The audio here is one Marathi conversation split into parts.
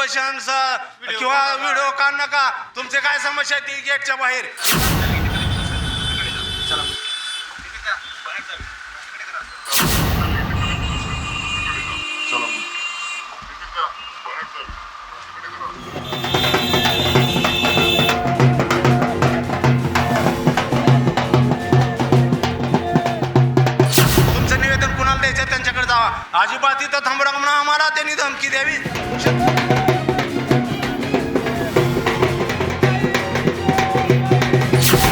उपोषण किंवा व्हिडिओ काढ नका. तुमचे काय समस्या ती गेटच्या बाहेर. तुमचं निवेदन कुणाला द्यायचं त्यांच्याकडे जावा. अजिबात इथं थांबू नका म्हणून आम्हाला त्यांनी धमकी द्यावी.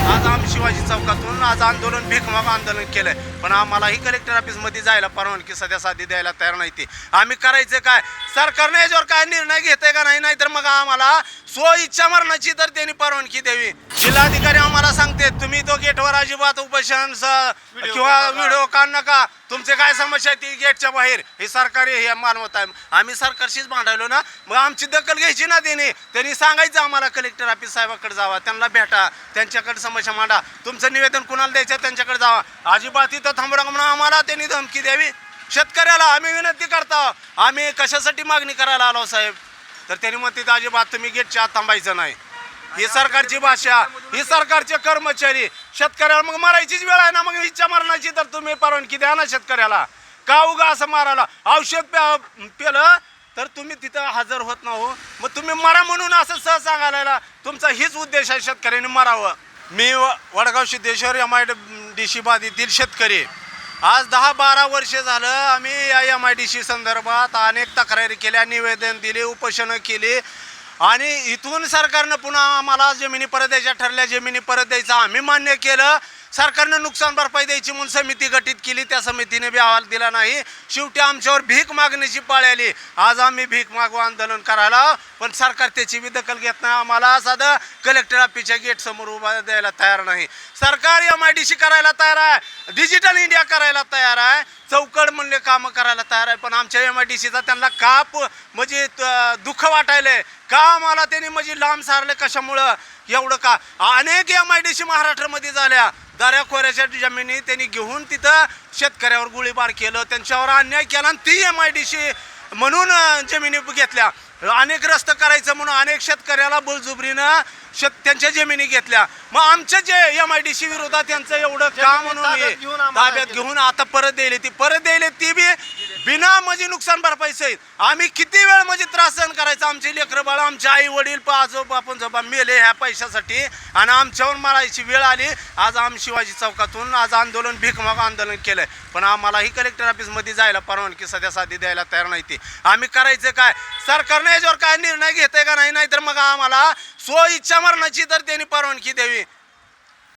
आज आम्ही शिवाजी चौकातून आज आंदोलन भीकमाग आंदोलन केलंय, पण आम्हालाही कलेक्टर ऑफिस मध्ये जायला परवानगी सध्या साधी द्यायला तयार नाही. ती आम्ही करायचं काय, सरकारने याच्यावर काय निर्णय घेतोय का नाही, नाहीतर मग आम्हाला स्व इच्छा मरणाची तर त्यांनी परवानगी द्यावी. जिल्हाधिकारी आम्हाला सांगते तुम्ही तो गेटवर अजिबात उपोषण किंवा व्हिडिओ काढ नका. तुमचे काय समस्या ती गेटच्या बाहेर. हे सरकारी हे मालमत्ता आहे. आम्ही सरकारशीच भांडायलो ना, मग आमची दखल घ्यायची ना. त्यांनी सांगायचं आम्हाला कलेक्टर ऑफिस साहेबाकडे जावा, त्यांना भेटा, त्यांच्याकडे समस्या मांडा. तुमचं निवेदन कुणाला द्यायचं त्यांच्याकडे जावा. अजिबात इथं थांबू नका म्हणून आम्हाला त्यांनी धमकी द्यावी. शेतकऱ्याला आम्ही विनंती करतो, आम्ही कशासाठी मागणी करायला आलो साहेब, तर त्यांनी म्हणते अजिबात तुम्ही गेटच्या आत थांबायचं नाही. ही सरकारची भाषा, ही सरकारचे कर्मचारी. शेतकऱ्याला मग मारायचीच वेळ आहे ना, मग इच्छा मरणाची तर तुम्ही परवानगी द्या ना शेतकऱ्याला. का उगा असं मारायला. औषध पेलं तर तुम्ही तिथं हजर होत ना हो, मग तुम्ही मरा म्हणून असं सांगायला तुमचा हीच उद्देश आहे शेतकऱ्यांनी मरावं. मी वडगाव सिद्धेश्वर MIDC बाधितील शेतकरी. आज 10-12 वर्षे झालं आम्ही या MIDC संदर्भात अनेक तक्रारी केल्या, निवेदन दिले, उपोषणं केली, आणि इथून सरकारनं पुन्हा आम्हाला जमिनी परत द्यायच्या ठरल्या. जमिनी परत द्यायचं आम्ही मान्य केलं. सरकारनं नुकसान भरपाई द्यायची म्हणून समिती गठीत केली, त्या समितीने बी अहवाल दिला नाही. शेवटी आमच्यावर भीक मागण्याची पाळी आली. आज आम्ही भीक मागू आंदोलन करायला, पण सरकार त्याची बी दखल घेत नाही. आम्हाला साधं कलेक्टर ऑफिसच्या गेट समोर उभा द्यायला तयार नाही. सरकार MIDC करायला तयार आहे, डिजिटल इंडिया करायला तयार आहे, चौकड म्हणले कामं करायला तयार आहे, पण आमच्या MIDCचा त्यांना का म्हणजे दुःख वाटायलंय का. आम्हाला त्यांनी म्हणजे लांब सारले कशामुळं एवढं का. अनेक MIDC महाराष्ट्रामध्ये झाल्या. दऱ्या खोऱ्याच्या जमिनी त्यांनी घेऊन तिथं शेतकऱ्यावर गोळीबार केलं, त्यांच्यावर अन्याय केला, आणि ती MIDC म्हणून जमिनी घेतल्या. अनेक रस्ते करायचं म्हणून अनेक शेतकऱ्याला बळजुबरीनं त्यांच्या जमिनी घेतल्या. मग आमच्या जे MIDC विरोधात त्यांचं एवढं काम म्हणून ताब्यात घेऊन आता परत द्यायले ती बी बिना म्हणजे नुकसान भरपाई सहित. आम्ही किती वेळ म्हणजे त्रास सहन करायचा. आमचे लेकरं बाळ, आमचे आई वडील, आजोबा पंजोबा मेले ह्या पैशासाठी, आणि आमच्यावर मारायची वेळ आली. आज आम्ही शिवाजी चौकातून आज आंदोलन भीकमाग आंदोलन केलंय, पण आम्हालाही कलेक्टर ऑफिसमध्ये जायला परवानगी सध्या साधी द्यायला तयार नाही. ती आम्ही करायचं काय, सरकारने याच्यावर काय निर्णय घेतोय का नाही, नाहीतर मग आम्हाला स्व इच्छा मरणाची तर त्यांनी परवानगी द्यावी.